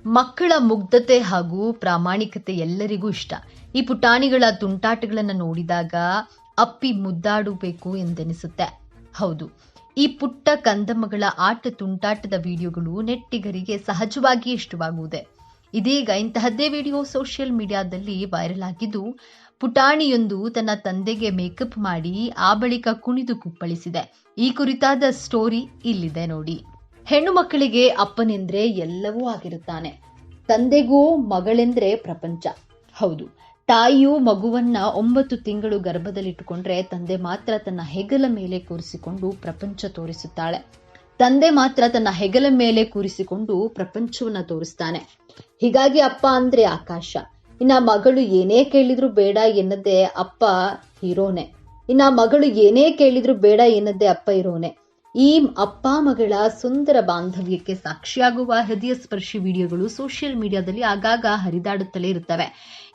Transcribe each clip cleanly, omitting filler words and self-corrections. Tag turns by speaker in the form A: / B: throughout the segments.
A: ಮಕ್ಕಳ ಮುಗ್ಧತೆ ಹಾಗೂ ಪ್ರಾಮಾಣಿಕತೆ ಎಲ್ಲರಿಗೂ ಇಷ್ಟ. ಈ ಪುಟಾಣಿಗಳ ತುಂಟಾಟಗಳನ್ನು ನೋಡಿದಾಗ ಅಪ್ಪಿ ಮುದ್ದಾಡಬೇಕು ಎಂದೆನಿಸುತ್ತೆ. ಹೌದು, ಈ ಪುಟ್ಟ ಕಂದಮ್ಮಗಳ ಆಟ ತುಂಟಾಟದ ವಿಡಿಯೋಗಳು ನೆಟ್ಟಿಗರಿಗೆ ಸಹಜವಾಗಿ ಇಷ್ಟವಾಗುವುದೇ. ಇದೀಗ ಇಂತಹದ್ದೇ ವಿಡಿಯೋ ಸೋಷಿಯಲ್ ಮೀಡಿಯಾದಲ್ಲಿ ವೈರಲ್ ಆಗಿದ್ದು, ಪುಟಾಣಿಯೊಂದು ತನ್ನ ತಂದೆಗೆ ಮೇಕಪ್ ಮಾಡಿ ಆ ಬಳಿಕ ಕುಣಿದು ಕುಪ್ಪಳಿಸಿದೆ. ಈ ಕುರಿತಾದ ಸ್ಟೋರಿ ಇಲ್ಲಿದೆ ನೋಡಿ. ಹೆಣ್ಣು ಮಕ್ಕಳಿಗೆ ಅಪ್ಪನೆಂದ್ರೆ ಎಲ್ಲವೂ ಆಗಿರುತ್ತಾನೆ. ತಂದೆಗೂ ಮಗಳೆಂದ್ರೆ ಪ್ರಪಂಚ. ಹೌದು, ತಾಯಿಯು ಮಗುವನ್ನ 9 ತಿಂಗಳು ಗರ್ಭದಲ್ಲಿಟ್ಟುಕೊಂಡ್ರೆ ತಂದೆ ಮಾತ್ರ ತನ್ನ ಹೆಗಲ ಮೇಲೆ ಕೂರಿಸಿಕೊಂಡು ಪ್ರಪಂಚ ತೋರಿಸುತ್ತಾಳೆ. ತಂದೆ ಮಾತ್ರ ತನ್ನ ಹೆಗಲ ಮೇಲೆ ಕೂರಿಸಿಕೊಂಡು ಪ್ರಪಂಚವನ್ನ ತೋರಿಸ್ತಾನೆ. ಹೀಗಾಗಿ ಅಪ್ಪ ಅಂದ್ರೆ ಆಕಾಶ. ಇನ್ನ ಮಗಳು ಏನೇ ಕೇಳಿದ್ರು ಬೇಡ ಎನ್ನದೆ ಅಪ್ಪ ಹೀರೋನೆ. ಮಗಳು ಏನೇ ಕೇಳಿದ್ರು ಬೇಡ ಎನ್ನದೆ ಅಪ್ಪ ಹೀರೋನೆ. ಈ ಅಪ್ಪ ಮಗಳ ಸುಂದರ ಬಾಂಧವ್ಯಕ್ಕೆ ಸಾಕ್ಷಿಯಾಗುವ ಹೃದಯ ಸ್ಪರ್ಶಿ ವಿಡಿಯೋಗಳು ಸೋಷಿಯಲ್ ಮೀಡಿಯಾದಲ್ಲಿ ಆಗಾಗ ಹರಿದಾಡುತ್ತಲೇ ಇರುತ್ತವೆ.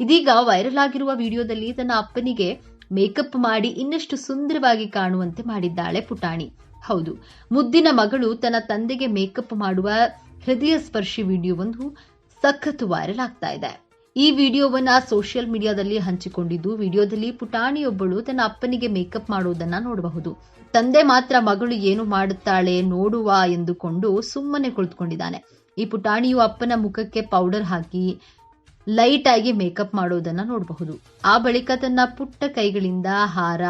A: ಇದೀಗ ವೈರಲ್ ಆಗಿರುವ ವಿಡಿಯೋದಲ್ಲಿ ತನ್ನ ಅಪ್ಪನಿಗೆ ಮೇಕಪ್ ಮಾಡಿ ಇನ್ನಷ್ಟು ಸುಂದರವಾಗಿ ಕಾಣುವಂತೆ ಮಾಡಿದ್ದಾಳೆ ಪುಟಾಣಿ. ಹೌದು, ಮುದ್ದಿನ ಮಗಳು ತನ್ನ ತಂದೆಗೆ ಮೇಕಪ್ ಮಾಡುವ ಹೃದಯ ಸ್ಪರ್ಶಿ ವಿಡಿಯೋವೊಂದು ಸಖತ್ ವೈರಲ್ ಆಗ್ತಾ ಇದೆ. ಈ ವಿಡಿಯೋವನ್ನ ಸೋಷಿಯಲ್ ಮೀಡಿಯಾದಲ್ಲಿ ಹಂಚಿಕೊಂಡಿದ್ದು, ವಿಡಿಯೋದಲ್ಲಿ ಪುಟಾಣಿಯೊಬ್ಬಳು ತನ್ನ ಅಪ್ಪನಿಗೆ ಮೇಕಪ್ ಮಾಡುವುದನ್ನ ನೋಡಬಹುದು. ತಂದೆ ಮಾತ್ರ ಮಗಳು ಏನು ಮಾಡುತ್ತಾಳೆ ನೋಡುವ ಎಂದುಕೊಂಡು ಸುಮ್ಮನೆ ಕುಳಿತುಕೊಂಡಿದ್ದಾನೆ. ಈ ಪುಟಾಣಿಯು ಅಪ್ಪನ ಮುಖಕ್ಕೆ ಪೌಡರ್ ಹಾಕಿ ಲೈಟ್ ಆಗಿ ಮೇಕಪ್ ಮಾಡೋದನ್ನ ನೋಡಬಹುದು. ಆ ಬಳಿಕ ತನ್ನ ಪುಟ್ಟ ಕೈಗಳಿಂದ ಹಾರ,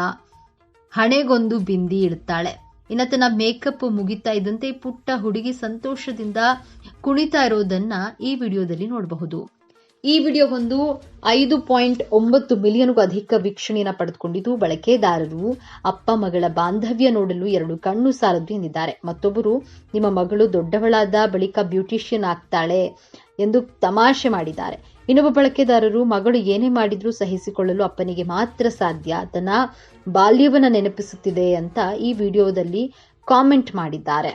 A: ಹಣೆಗೊಂದು ಬಿಂದಿ ಇಡುತ್ತಾಳೆ. ಇನ್ನು ತನ್ನ ಮೇಕಪ್ ಮುಗಿತಾ ಇದ್ದಂತೆ ಪುಟ್ಟ ಹುಡುಗಿ ಸಂತೋಷದಿಂದ ಕುಣಿತಾ ಇರೋದನ್ನ ಈ ವಿಡಿಯೋದಲ್ಲಿ ನೋಡಬಹುದು. ಈ ವಿಡಿಯೋ ಒಂದು 5.9 ಮಿಲಿಯನ್ಗೂ ಅಧಿಕ ವೀಕ್ಷಣೆಯನ್ನು ಪಡೆದುಕೊಂಡಿದ್ದು, ಬಳಕೆದಾರರು ಅಪ್ಪ ಮಗಳ ಬಾಂಧವ್ಯ ನೋಡಲು 2 ಕಣ್ಣು ಸಾಲದು ಎಂದಿದ್ದಾರೆ. ಮತ್ತೊಬ್ಬರು, ನಿಮ್ಮ ಮಗಳು ದೊಡ್ಡವಳಾದ ಬಳಿಕ ಬ್ಯೂಟಿಷಿಯನ್ ಆಗ್ತಾಳೆ ಎಂದು ತಮಾಷೆ ಮಾಡಿದ್ದಾರೆ. ಇನ್ನೊಬ್ಬ ಬಳಕೆದಾರರು, ಮಗಳು ಏನೇ ಮಾಡಿದ್ರೂ ಸಹಿಸಿಕೊಳ್ಳಲು ಅಪ್ಪನಿಗೆ ಮಾತ್ರ ಸಾಧ್ಯ, ತನ್ನ ಬಾಲ್ಯವನ್ನ ನೆನಪಿಸುತ್ತಿದೆ ಅಂತ ಈ ವಿಡಿಯೋದಲ್ಲಿ ಕಾಮೆಂಟ್ ಮಾಡಿದ್ದಾರೆ.